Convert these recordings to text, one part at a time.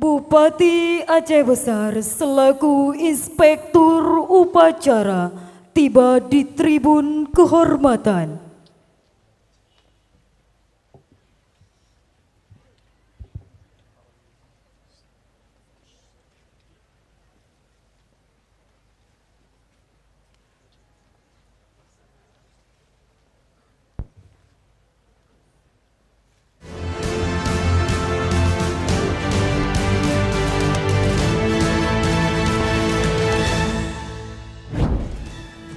Bupati Aceh Besar selaku Inspektur Upacara tiba di tribun kehormatan.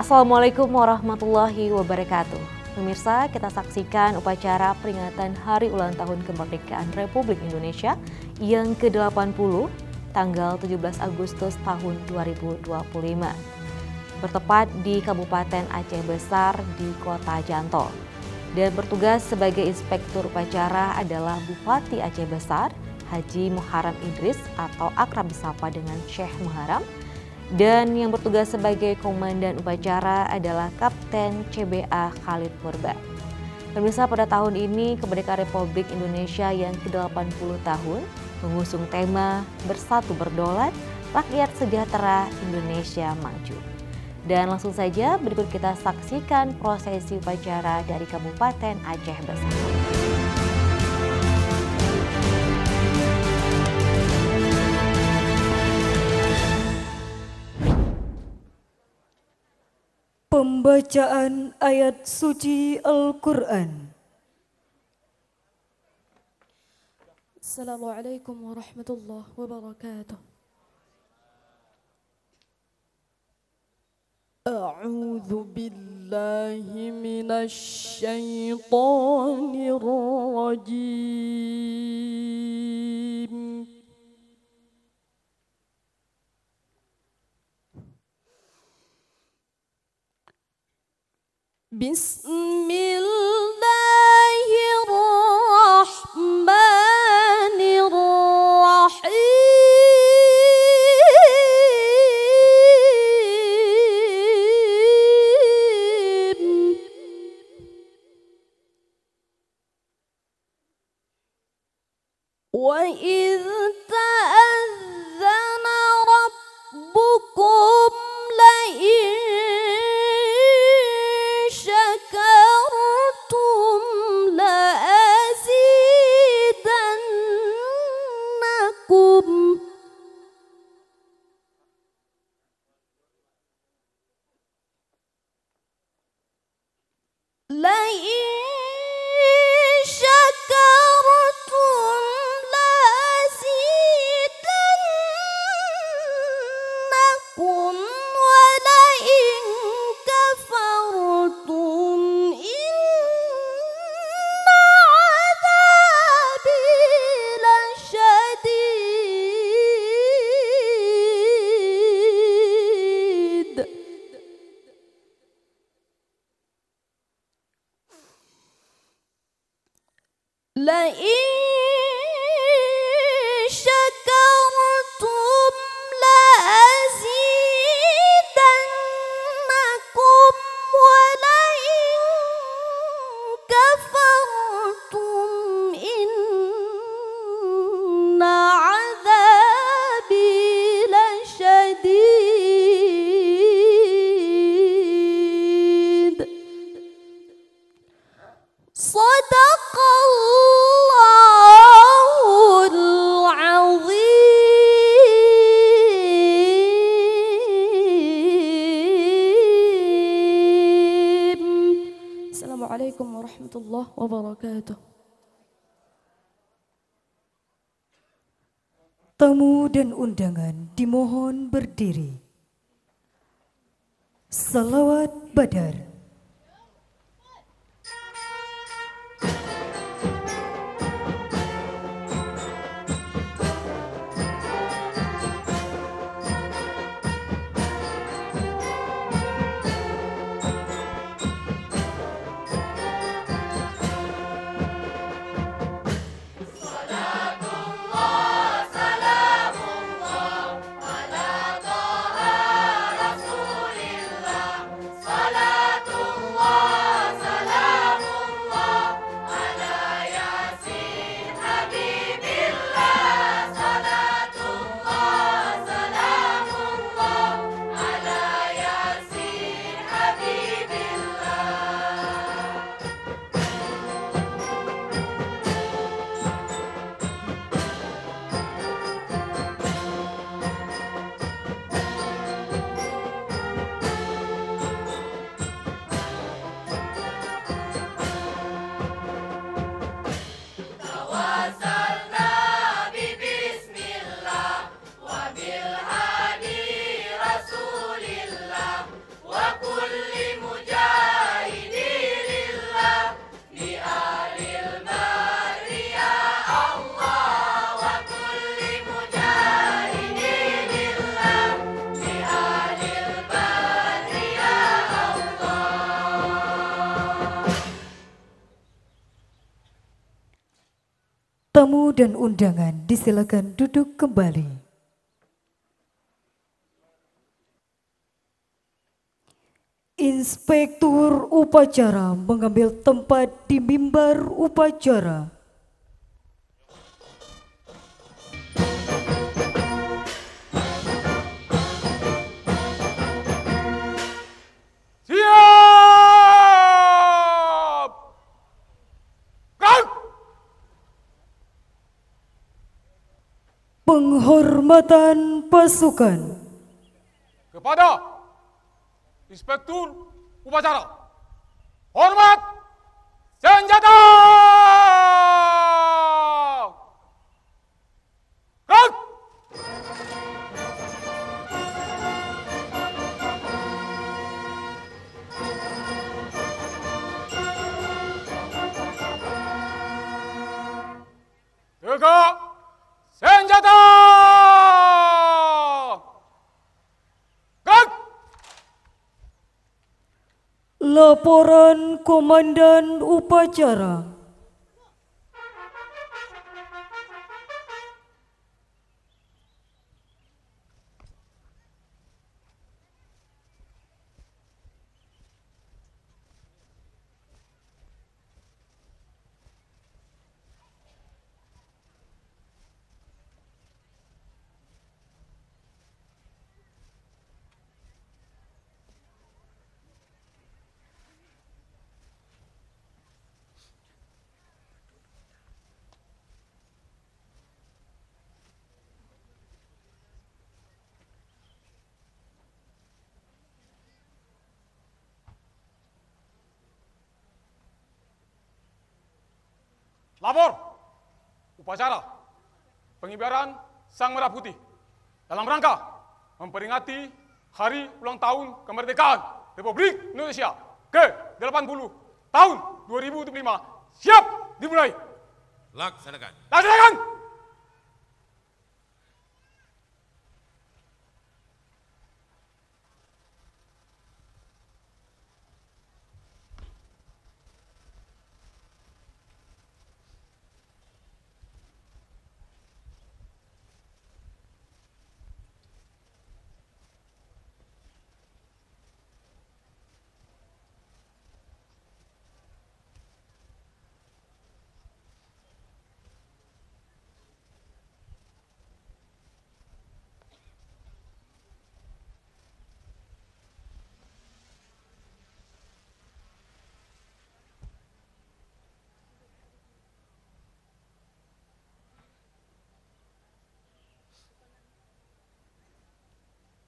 Assalamualaikum warahmatullahi wabarakatuh. Pemirsa, kita saksikan upacara peringatan Hari Ulang Tahun Kemerdekaan Republik Indonesia yang ke-80 tanggal 17 Agustus tahun 2025. Bertepat di Kabupaten Aceh Besar di Kota Jantol. Dan bertugas sebagai inspektur upacara adalah Bupati Aceh Besar, Haji Muharram Idris atau akrab disapa dengan Syekh Muharram. Dan yang bertugas sebagai komandan upacara adalah Kapten CBA Khalid Purba. Pemirsa, pada tahun ini kemerdekaan Republik Indonesia yang ke-80 tahun mengusung tema Bersatu Berdaulat, Rakyat Sejahtera, Indonesia Maju. Dan langsung saja berikut kita saksikan prosesi upacara dari Kabupaten Aceh Besar. Pembacaan ayat suci Al-Quran. Assalamualaikum warahmatullahi wabarakatuh. A'udzu billahi minasy syaithanir rajim. Bismillahirrahmanirrahim. Wa idz ta'adzana rabbukum la'in syakartum la'azidannakum. La'in syakartum la'azidannakum wa la'in kafartum inna 'adzabi lasyadid. La'in syakartum la'azidannakum wa la'in kafartum inna 'adzabi lasyadid. Shadaqallahul azim. Assalamualaikum warahmatullahi wabarakatuh. Tamu dan undangan dimohon berdiri. Salawat Badar. Salatullah Tamu dan undangan disilakan duduk kembali. Inspektur upacara mengambil tempat di mimbar upacara. Siap! Gerak! Penghormatan pasukan. Kepada Inspektur upacara, hormat senjata! Gerak! Tegak senjata! Gerak! Laporan Komandan Upacara. Lapor upacara pengibaran Sang Merah Putih dalam rangka memperingati Hari Ulang Tahun Kemerdekaan Republik Indonesia ke-80 tahun 2025. Siap dimulai. Laksanakan. Laksanakan.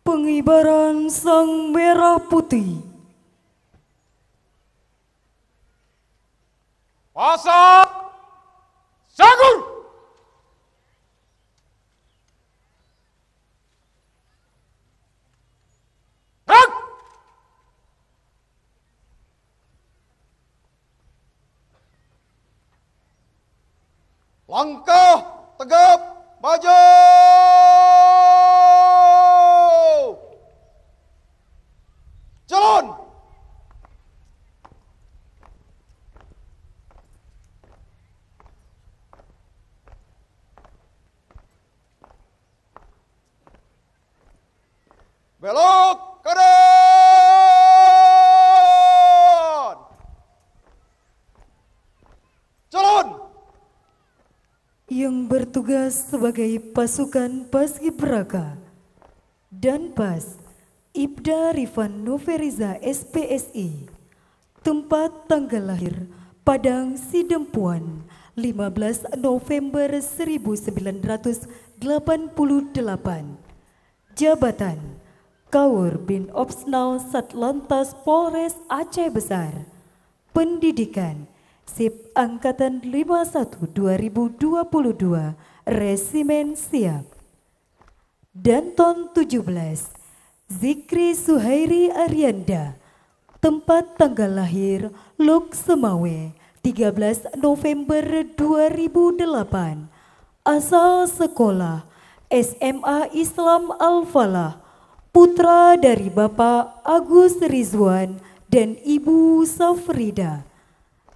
Pengibaran Sang Merah Putih. Pasang Sanggur. Gerak. Langkah tegap maju. Jalan. Belok kanan. Jalan. Yang bertugas sebagai pasukan Paskibraka dan Pas Ibda Rifan Noveriza SPSI. Tempat tanggal lahir Padang Sidempuan 15 November 1988. Jabatan Kaur bin Opsnal Satlantas Polres Aceh Besar. Pendidikan Sip Angkatan 51 2022 Resimen Siap. Danton 17 Zikri Suhairi Arianda. Tempat tanggal lahir Lok Semawe 13 November 2008. Asal sekolah SMA Islam Al-Falah. Putra dari Bapak Agus Rizwan dan Ibu Safrida.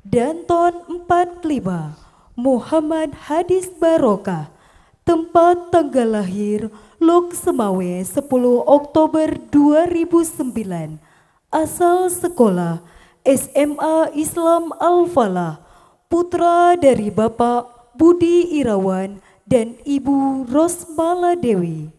Danton 45 Muhammad Hadis Barokah. Tempat tanggal lahir Lok Semawe 10 Oktober 2009. Asal sekolah SMA Islam Al-Falah. Putra dari Bapak Budi Irawan dan Ibu Rosmala Dewi.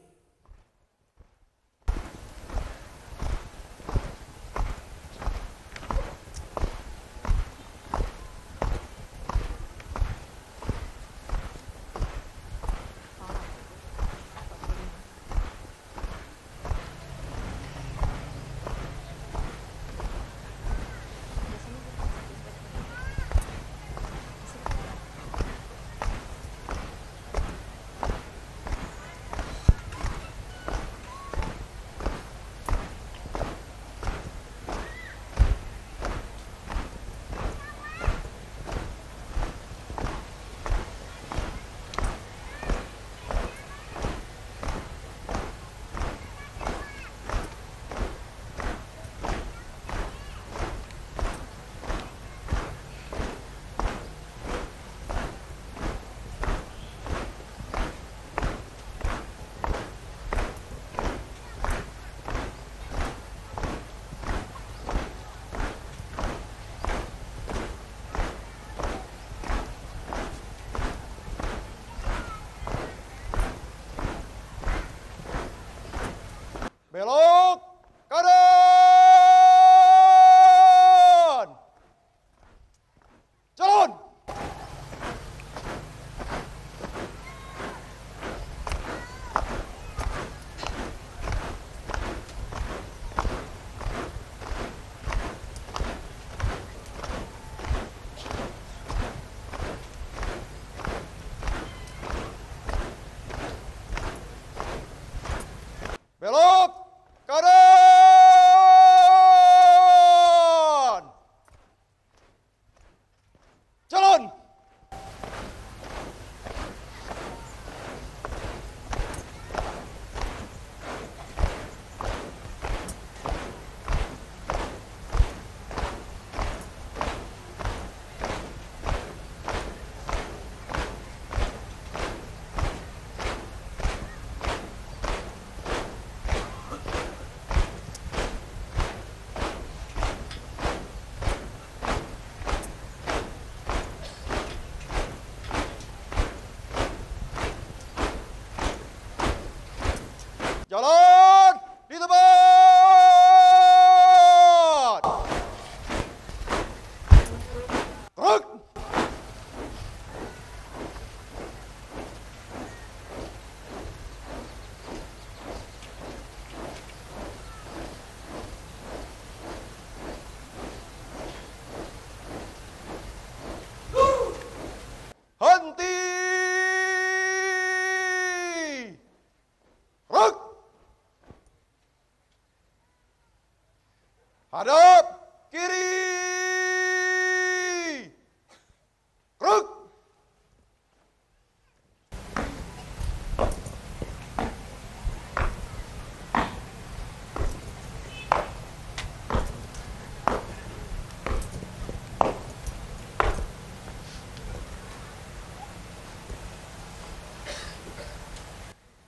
Belok kanan. Jalan. Belok kanan. Jalan. Jalan di tempat. Gerak. Henti. Gerak. Hadap kiri. Gerak.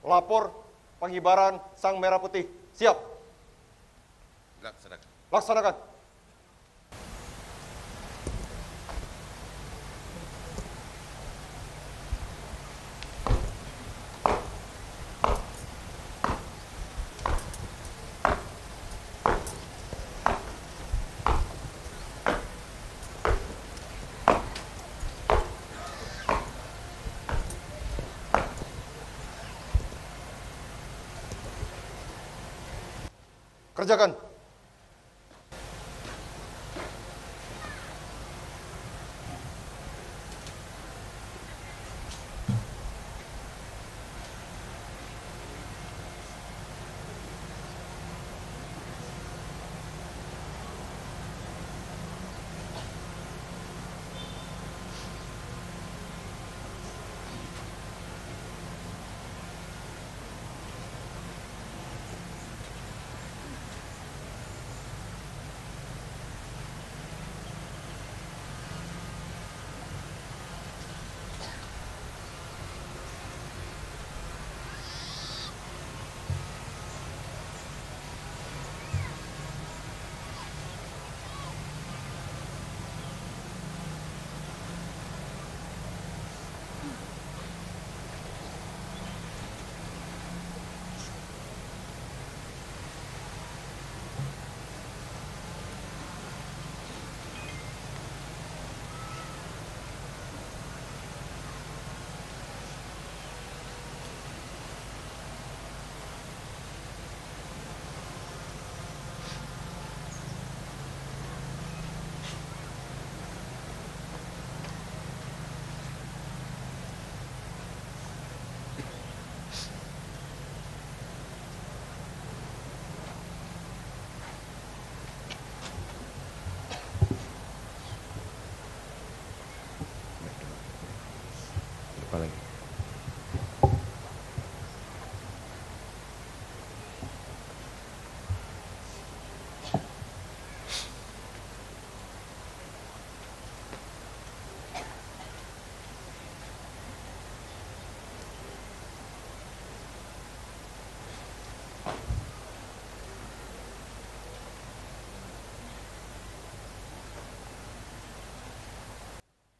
Lapor pengibaran Sang Merah Putih. Siap. Laksanakan. Laksanakan. Kerjakan.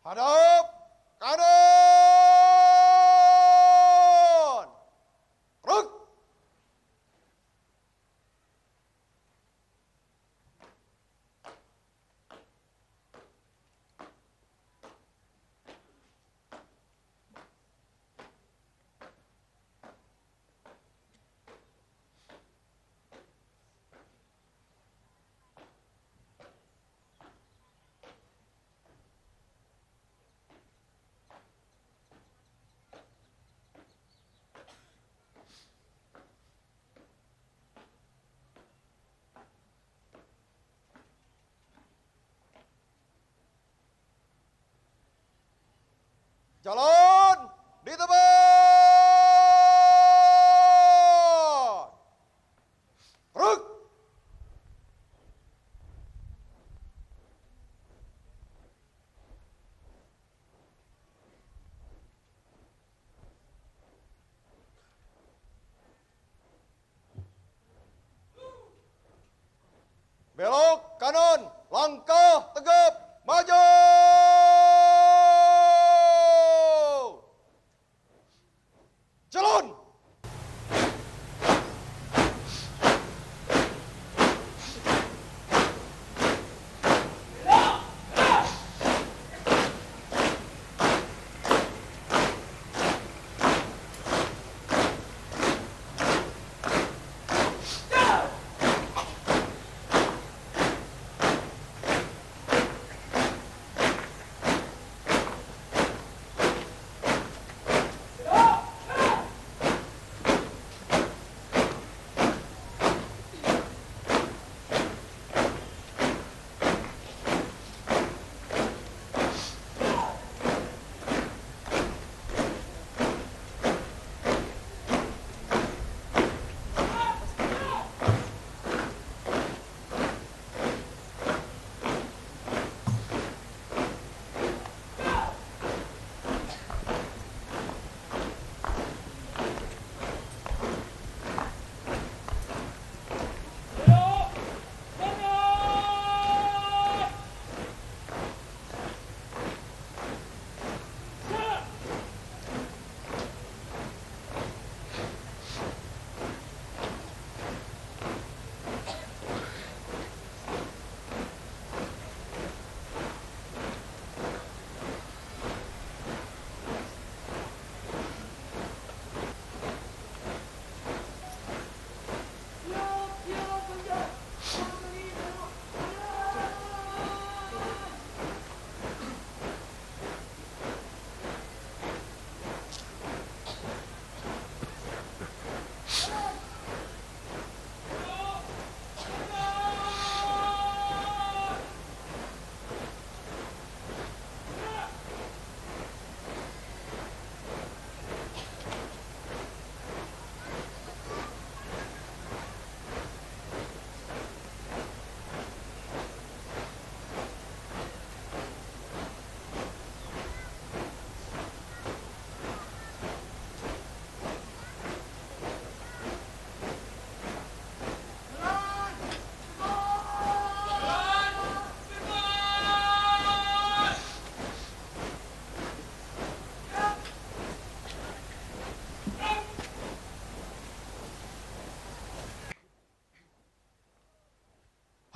Hadap kanan. Kruk. Jalan di tempat. Kruk. Belok kanan, langkah tegap, maju. Jalan.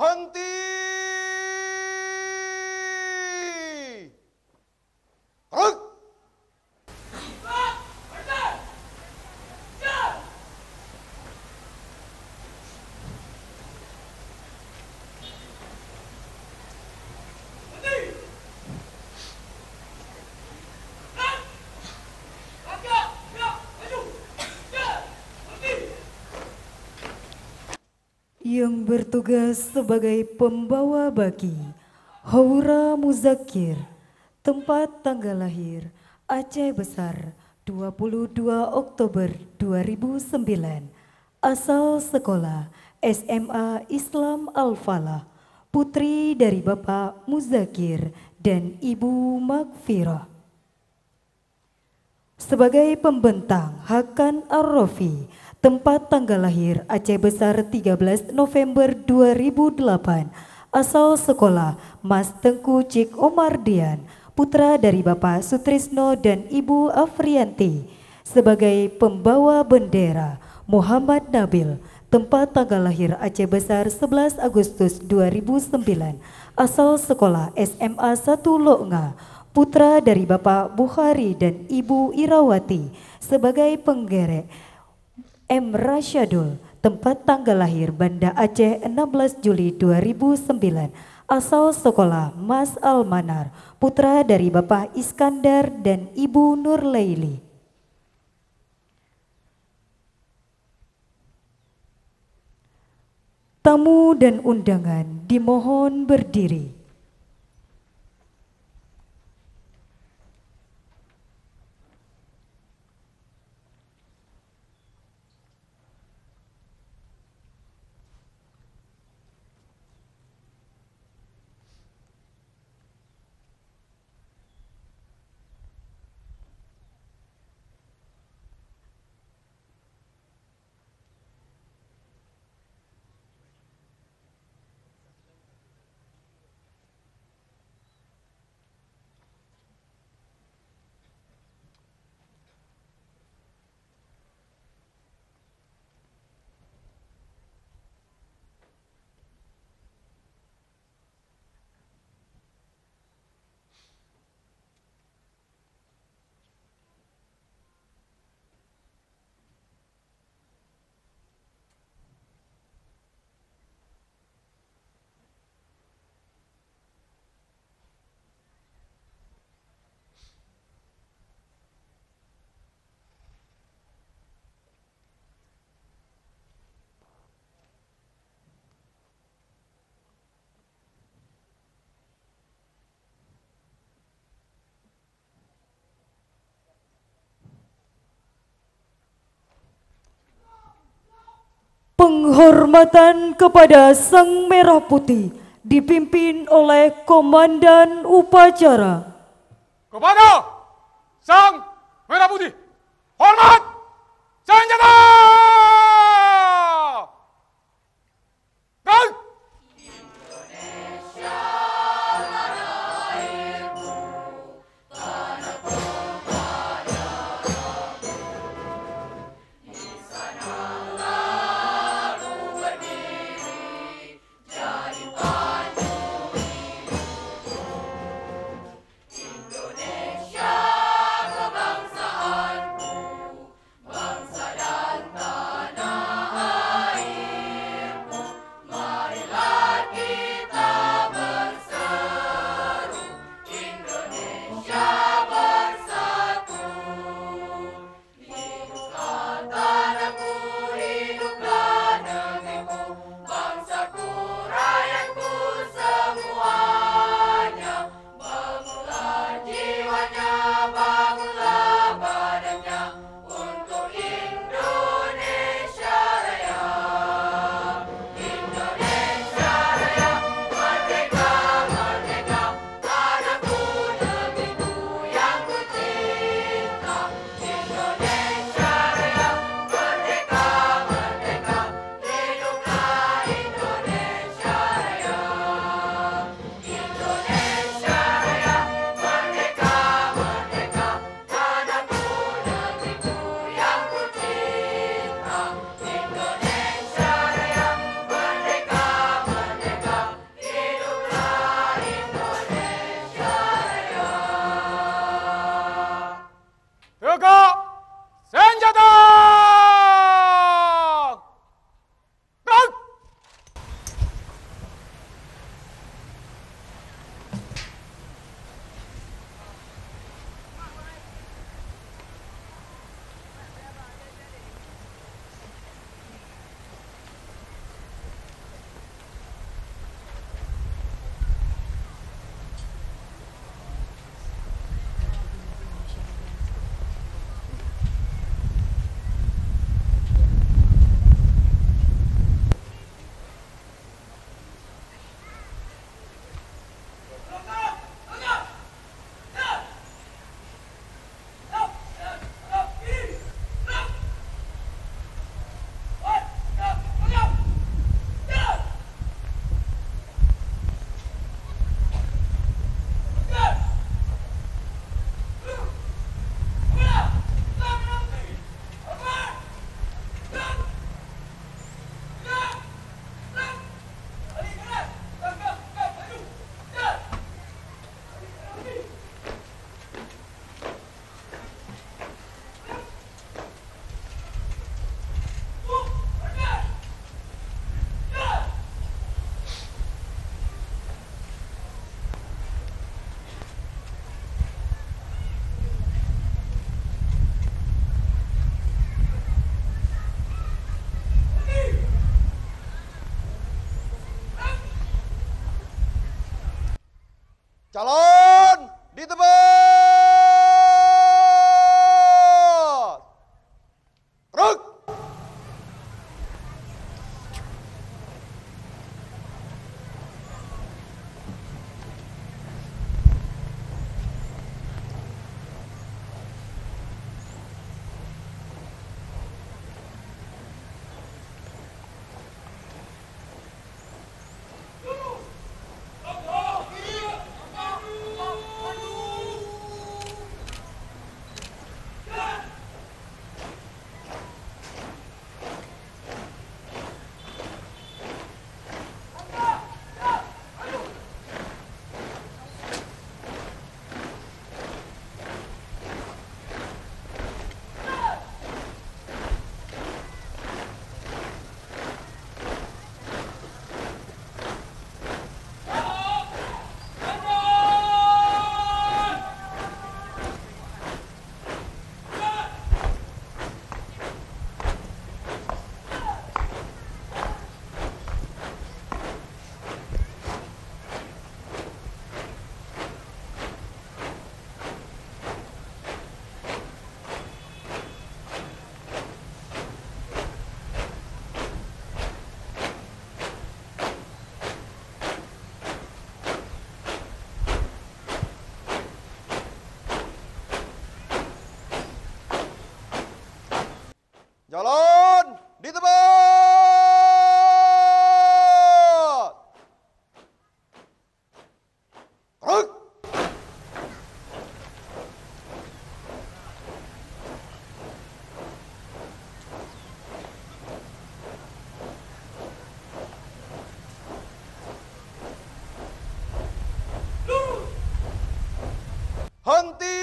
Henti. Kruk. Yang bertugas sebagai pembawa baki, Haura Muzakir, tempat tanggal lahir Aceh Besar, 22 Oktober 2009, asal sekolah SMA Islam Al-Falah, putri dari Bapak Muzakir dan Ibu Magfirah. Sebagai pembentang Hakan Ar-Rofi, tempat tanggal lahir Aceh Besar 13 November 2008, asal sekolah Mas Tengku Cik Omar Dian, putra dari Bapak Sutrisno dan Ibu Afrianti. Sebagai pembawa bendera, Muhammad Nabil, tempat tanggal lahir Aceh Besar 11 Agustus 2009, asal sekolah SMA 1 Loknga, putra dari Bapak Bukhari dan Ibu Irawati. Sebagai penggerek, M. Rasyadul, tempat tanggal lahir Banda Aceh 16 Juli 2009, asal sekolah Mas Almanar, putra dari Bapak Iskandar dan Ibu Nurlaili. Tamu dan undangan dimohon berdiri. Penghormatan kepada Sang Merah Putih dipimpin oleh Komandan Upacara. Kepada Sang Merah Putih, hormat senjata! Dan Bangsa dan tanah Calon di tempat. Truk. Jalan di tempat. Truk. Henti.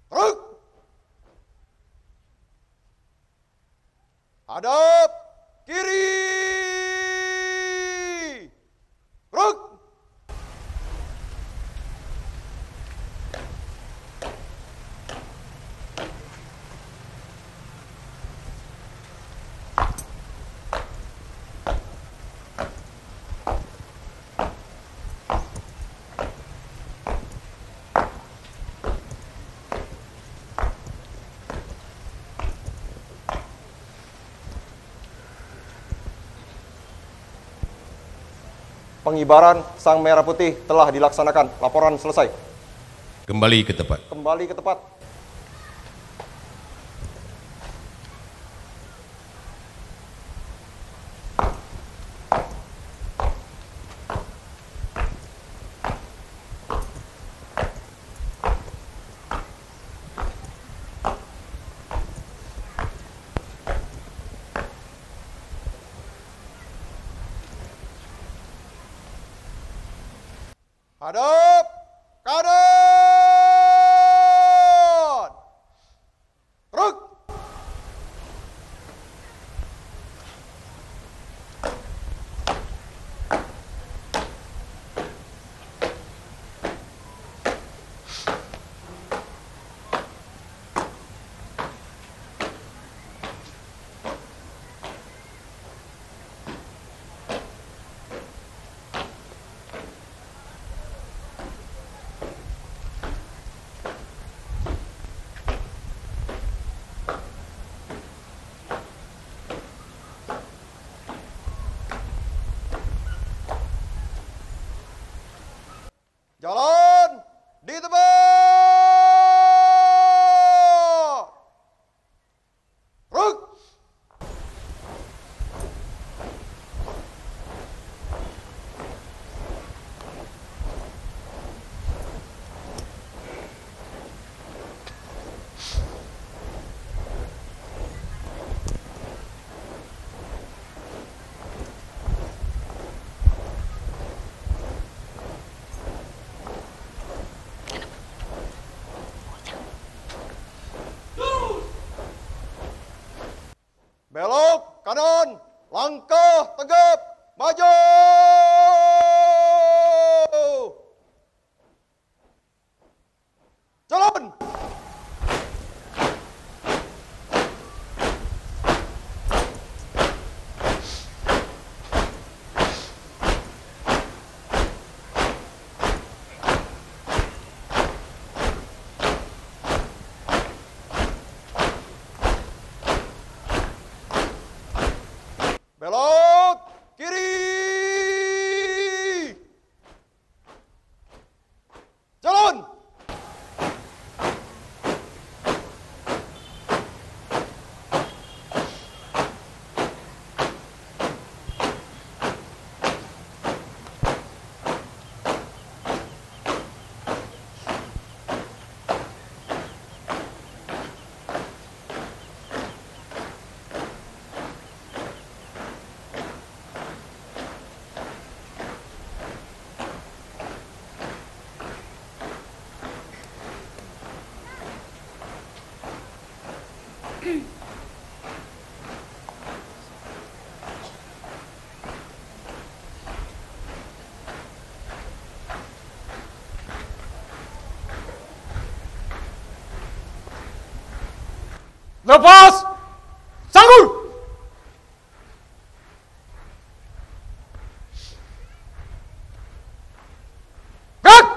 Truk. Hadap kiri. Truk. Pengibaran Sang Merah Putih telah dilaksanakan. Laporan selesai. Kembali ke tempat. Kembali ke tempat. Hadap kanan. Truk. Jalan di tempat. Truk. Belok kanan, langkah tegap, maju. Jalan. Lepas! Sanggul! Gerak!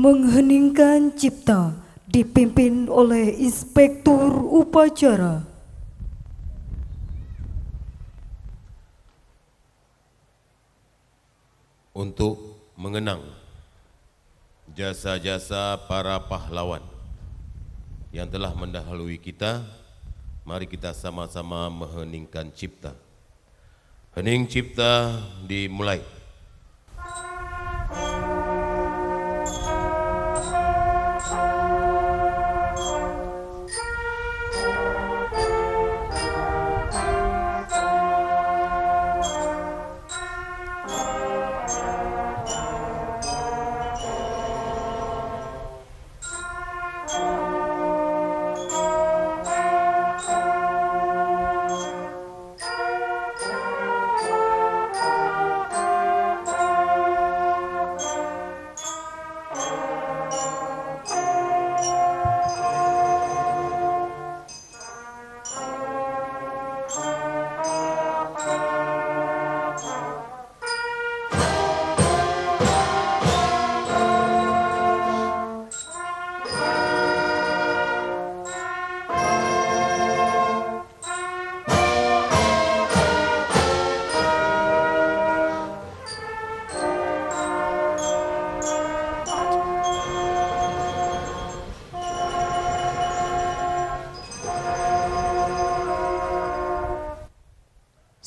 Mengheningkan cipta dipimpin oleh Inspektur Upacara. Untuk mengenang jasa-jasa para pahlawan yang telah mendahului kita, mari kita sama-sama mengheningkan cipta. Hening cipta dimulai.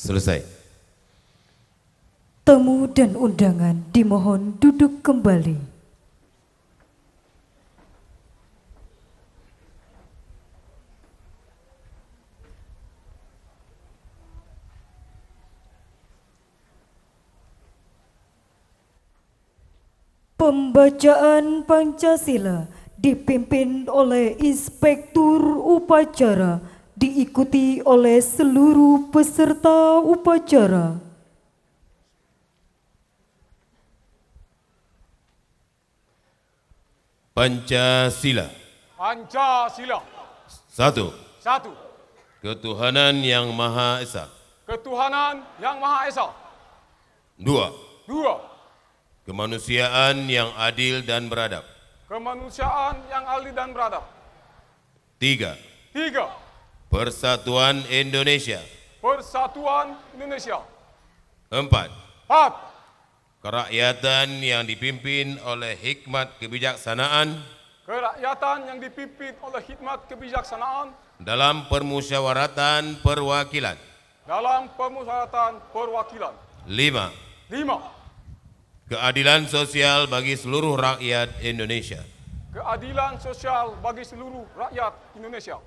Selesai. Tamu dan undangan dimohon duduk kembali. Pembacaan Pancasila dipimpin oleh Inspektur Upacara, diikuti oleh seluruh peserta upacara. Pancasila. Pancasila. 1. 1. Ketuhanan Yang Maha Esa. Ketuhanan Yang Maha Esa. 2. 2. Kemanusiaan yang adil dan beradab. Kemanusiaan yang adil dan beradab. 3. 3. Persatuan Indonesia. Persatuan Indonesia. 4. 4. Kerakyatan yang dipimpin oleh hikmat kebijaksanaan Kerakyatan yang dipimpin oleh hikmat kebijaksanaan dalam permusyawaratan perwakilan. dalam permusyawaratan perwakilan. 5. 5. Keadilan sosial bagi seluruh rakyat Indonesia. Keadilan sosial bagi seluruh rakyat Indonesia.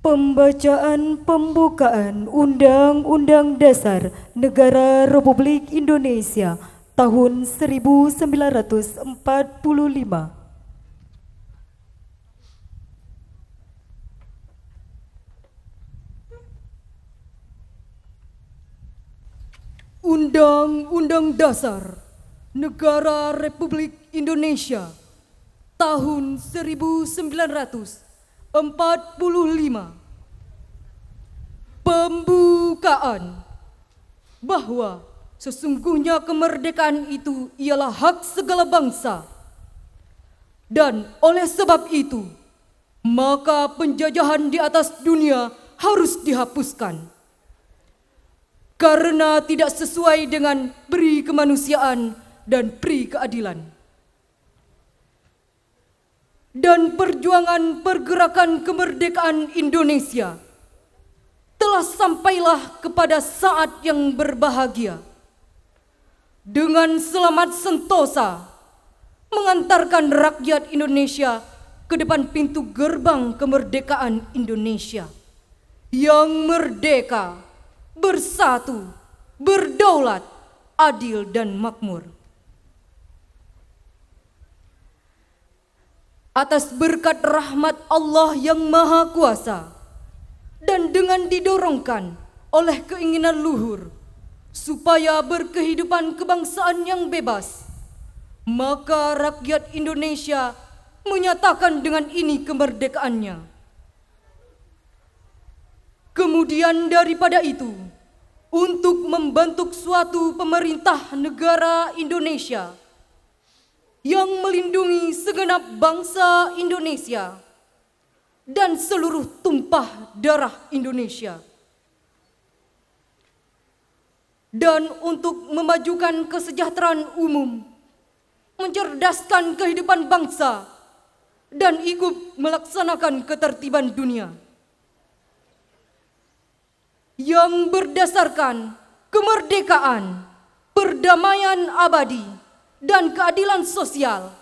Pembacaan pembukaan Undang-Undang Dasar Negara Republik Indonesia tahun 1945. Undang-Undang Dasar Negara Republik Indonesia tahun 1945. Pembukaan bahwa sesungguhnya kemerdekaan itu ialah hak segala bangsa, dan oleh sebab itu maka penjajahan di atas dunia harus dihapuskan karena tidak sesuai dengan peri kemanusiaan dan peri keadilan. Dan perjuangan pergerakan kemerdekaan Indonesia telah sampailah kepada saat yang berbahagia, dengan selamat sentosa mengantarkan rakyat Indonesia ke depan pintu gerbang kemerdekaan Indonesia yang merdeka, bersatu, berdaulat, adil dan makmur. Atas berkat rahmat Allah yang Maha Kuasa dan dengan didorongkan oleh keinginan luhur supaya berkehidupan kebangsaan yang bebas, maka rakyat Indonesia menyatakan dengan ini kemerdekaannya. Kemudian daripada itu, untuk membentuk suatu pemerintah negara Indonesia yang melindungi segenap bangsa Indonesia dan seluruh tumpah darah Indonesia. Dan untuk memajukan kesejahteraan umum, mencerdaskan kehidupan bangsa, dan ikut melaksanakan ketertiban dunia. Yang berdasarkan kemerdekaan, perdamaian abadi, dan keadilan sosial,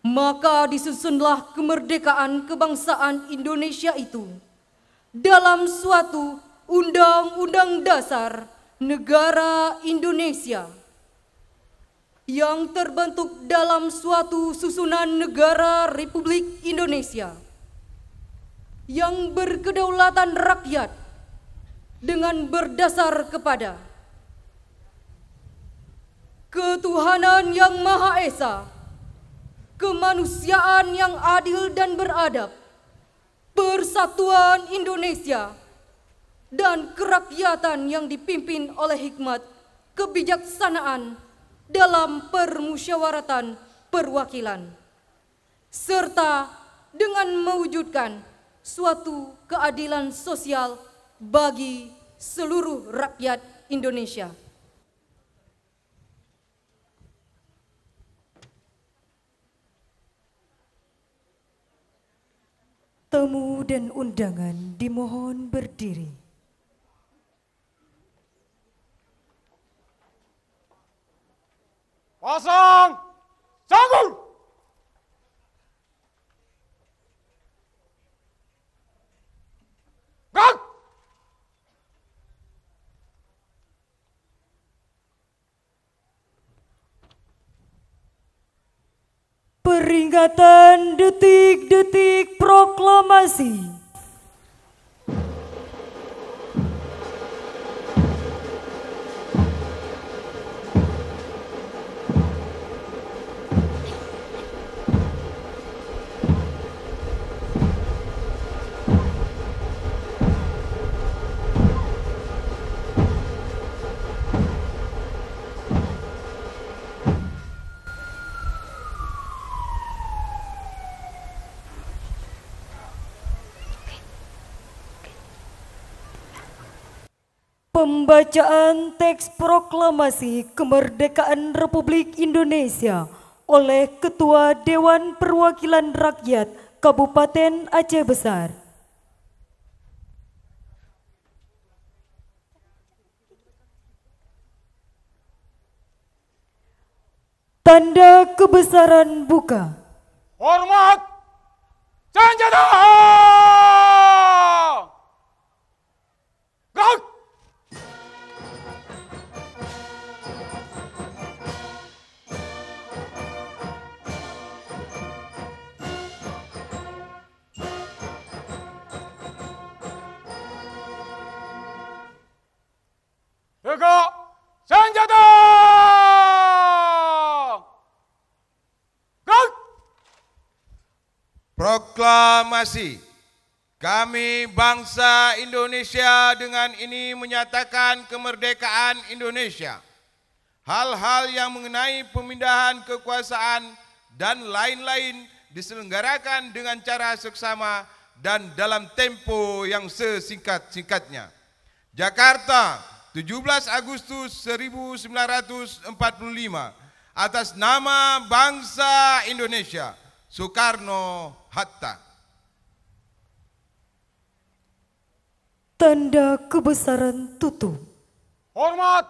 maka disusunlah kemerdekaan kebangsaan Indonesia itu dalam suatu Undang-Undang Dasar Negara Indonesia yang terbentuk dalam suatu susunan negara Republik Indonesia yang berkedaulatan rakyat dengan berdasar kepada ketuhanan yang Maha Esa, kemanusiaan yang adil dan beradab, persatuan Indonesia, dan kerakyatan yang dipimpin oleh hikmat kebijaksanaan dalam permusyawaratan perwakilan, serta dengan mewujudkan suatu keadilan sosial bagi seluruh rakyat Indonesia. Tamu dan undangan dimohon berdiri. Pasang Sanggul! Gerak! Peringatan detik-detik proklamasi. Pembacaan teks proklamasi kemerdekaan Republik Indonesia oleh Ketua Dewan Perwakilan Rakyat Kabupaten Aceh Besar. Tanda kebesaran buka. Hormat senjata! Gerak! Tegak senjata! Gerak! Proklamasi. Kami bangsa Indonesia dengan ini menyatakan kemerdekaan Indonesia. Hal-hal yang mengenai pemindahan kekuasaan dan lain-lain diselenggarakan dengan cara seksama dan dalam tempo yang sesingkat-singkatnya. Jakarta, 17 Agustus 1945, atas nama bangsa Indonesia, Soekarno-Hatta. Tanda kebesaran tutup. Hormat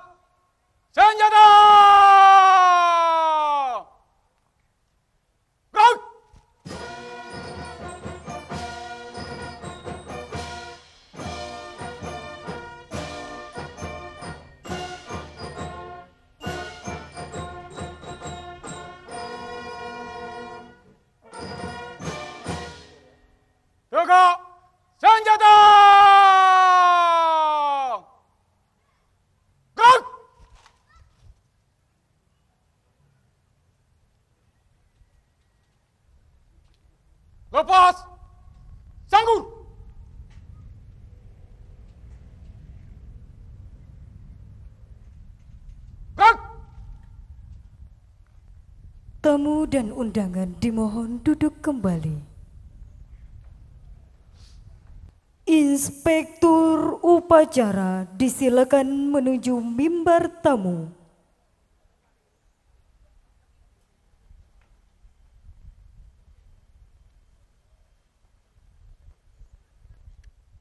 senjata! Gerak! Lepas! Sanggur! Gerak! Tamu dan undangan dimohon duduk kembali. Inspektur upacara disilakan menuju mimbar tamu.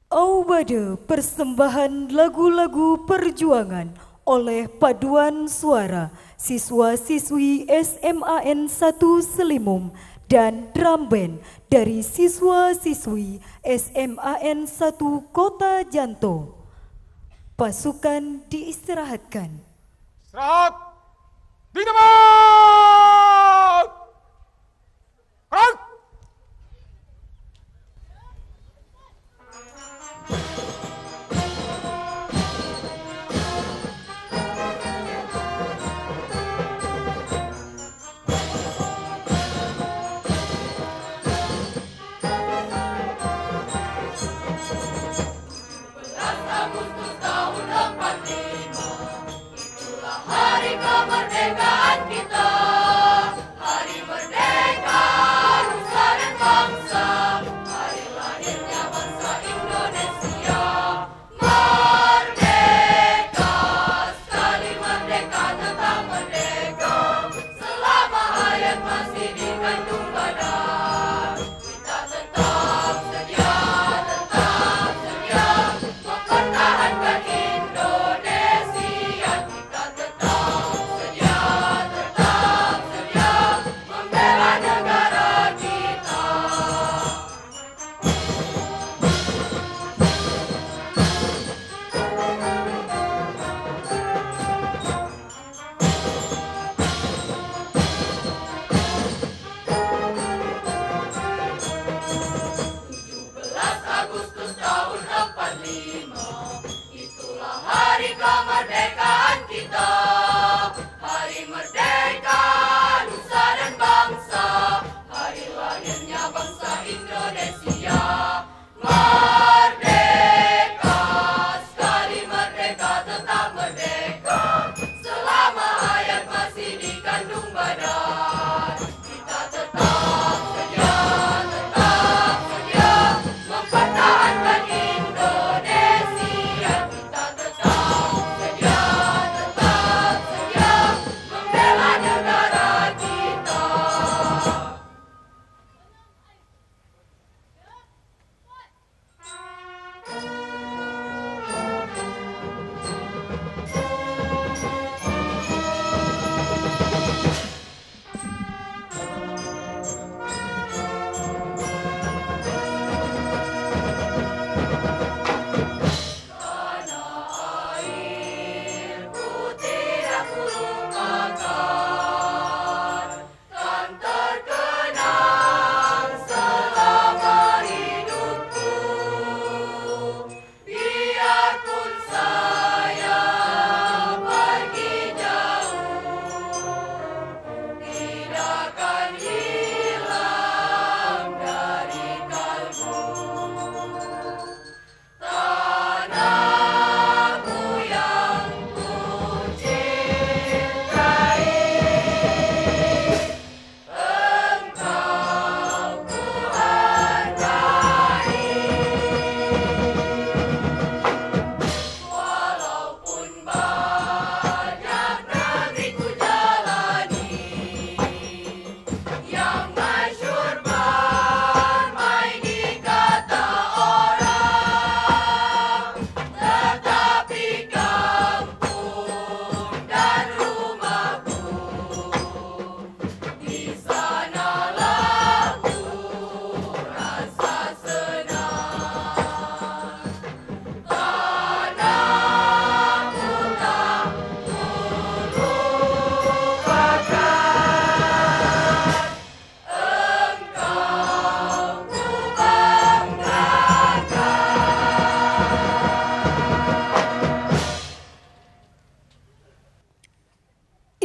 Aubade persembahan lagu-lagu perjuangan oleh paduan suara siswa-siswi SMAN 1 Selimum dan drum band dari siswa-siswi SMAN 1 Kota Janto. Pasukan diistirahatkan. Istirahat! Dinamat! Gerak!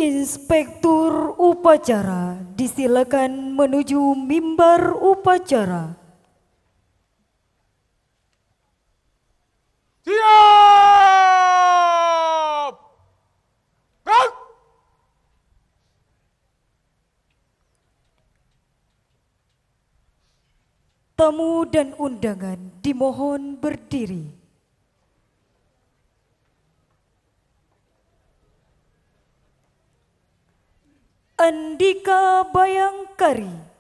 Inspektur upacara disilakan menuju mimbar upacara. Siap! Gerak! Tamu dan undangan dimohon berdiri. Andika Bayangkari.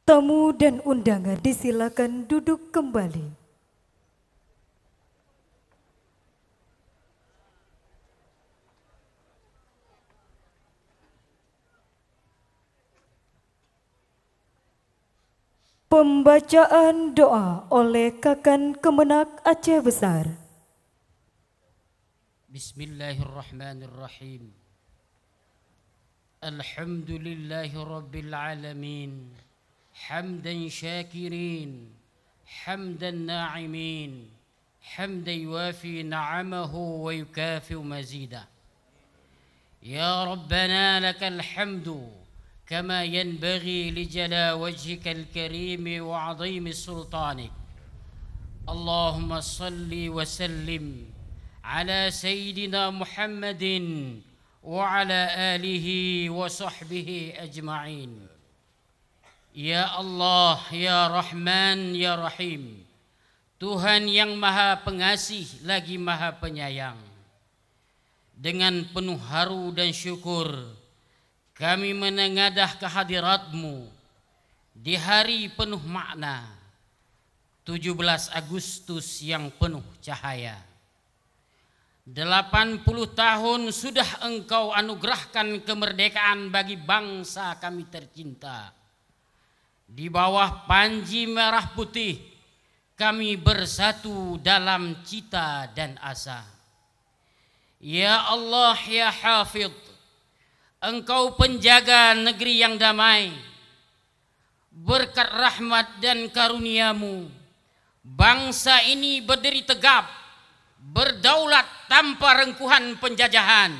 Tamu dan undangan disilakan duduk kembali. Pembacaan doa oleh Kakan Kemenak Aceh Besar. Bismillahirrahmanirrahim. Alhamdulillahi Rabbil Alamin. حمدا شاكرين حمدا ناعمين حمدا يوافي نعمه ويكافئ مزيدا يا ربنا لك الحمد كما ينبغي لجلال وجهك الكريم وعظيم سلطانك اللهم صل وسلم على سيدنا محمد وعلى آله وصحبه أجمعين. Ya Allah, Ya Rahman, Ya Rahim, Tuhan yang Maha Pengasih lagi Maha Penyayang. Dengan penuh haru dan syukur kami menengadah kehadirat-Mu di hari penuh makna 17 Agustus yang penuh cahaya. 80 tahun sudah Engkau anugerahkan kemerdekaan bagi bangsa kami tercinta. Di bawah panji merah putih kami bersatu dalam cita dan asa. Ya Allah, Ya Hafidh, Engkau penjaga negeri yang damai. Berkat rahmat dan karunia-Mu, bangsa ini berdiri tegap, berdaulat tanpa rengkuhan penjajahan.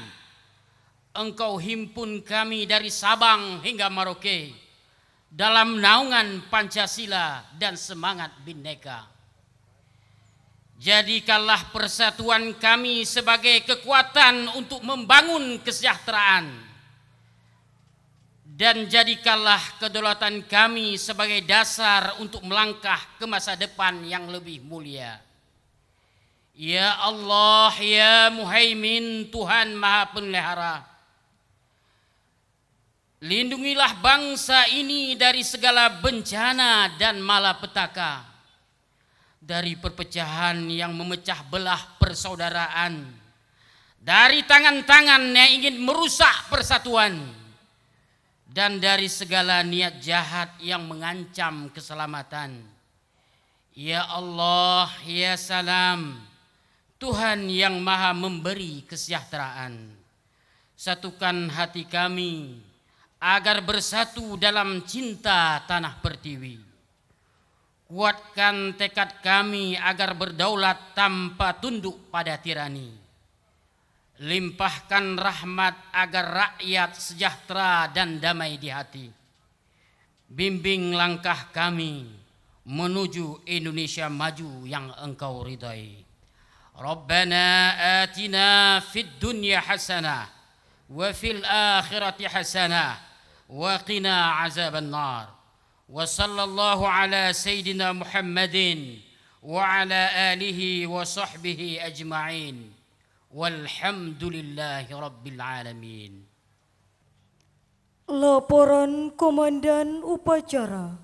Engkau himpun kami dari Sabang hingga Merauke dalam naungan Pancasila dan semangat Bhinneka. Jadikanlah persatuan kami sebagai kekuatan untuk membangun kesejahteraan, dan jadikanlah kedaulatan kami sebagai dasar untuk melangkah ke masa depan yang lebih mulia. Ya Allah, Ya Muhaimin, Tuhan Maha Pelihara, lindungilah bangsa ini dari segala bencana dan malapetaka, dari perpecahan yang memecah belah persaudaraan, dari tangan-tangan yang ingin merusak persatuan, dan dari segala niat jahat yang mengancam keselamatan. Ya Allah, Ya Salam, Tuhan yang Maha memberi kesejahteraan, satukan hati kami agar bersatu dalam cinta tanah pertiwi. Kuatkan tekad kami agar berdaulat tanpa tunduk pada tirani. Limpahkan rahmat agar rakyat sejahtera dan damai di hati. Bimbing langkah kami menuju Indonesia maju yang Engkau ridhai. Rabbana atina fid dunya hasanah wa fil akhirati hasanah وقنا عذاب النار وصلى الله على سيدنا محمد وعلى آله وصحبه أجمعين والحمد لله رب العالمين. Laporan Komandan Upacara.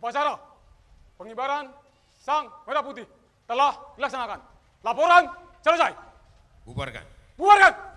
Upacara pengibaran Sang Merah Putih telah dilaksanakan. Laporan selesai. Bubarkan. Bubarkan.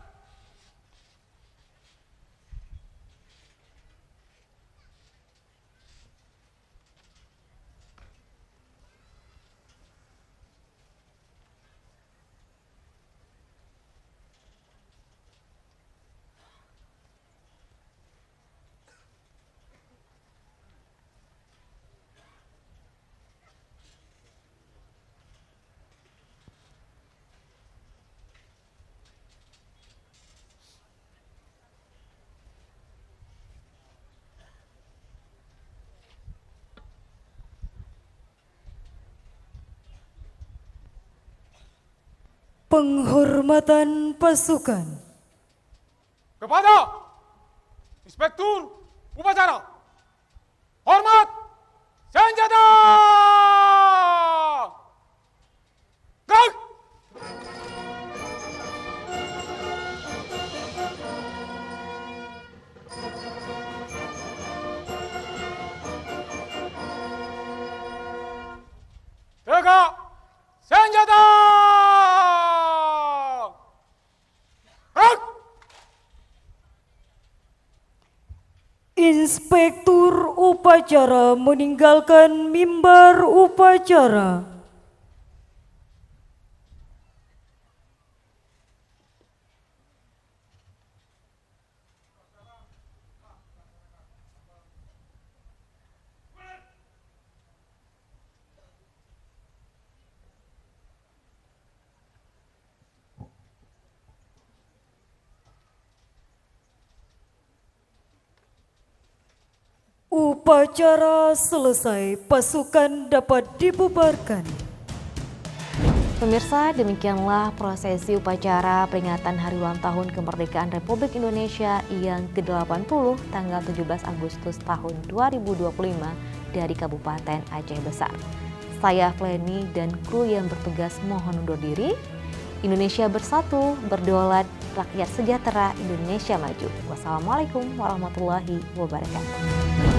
Penghormatan pasukan. Kepada Inspektur Upacara, hormat senjata! Gerak! Tegak senjata! Gerak! Inspektur upacara meninggalkan mimbar upacara. Upacara selesai, pasukan dapat dibubarkan. Pemirsa, demikianlah prosesi upacara peringatan Hari Ulang Tahun Kemerdekaan Republik Indonesia yang ke-80 tanggal 17 Agustus tahun 2025 dari Kabupaten Aceh Besar. Saya Flenny dan kru yang bertugas mohon undur diri. Indonesia bersatu, berdaulat, rakyat sejahtera, Indonesia maju. Wassalamualaikum warahmatullahi wabarakatuh.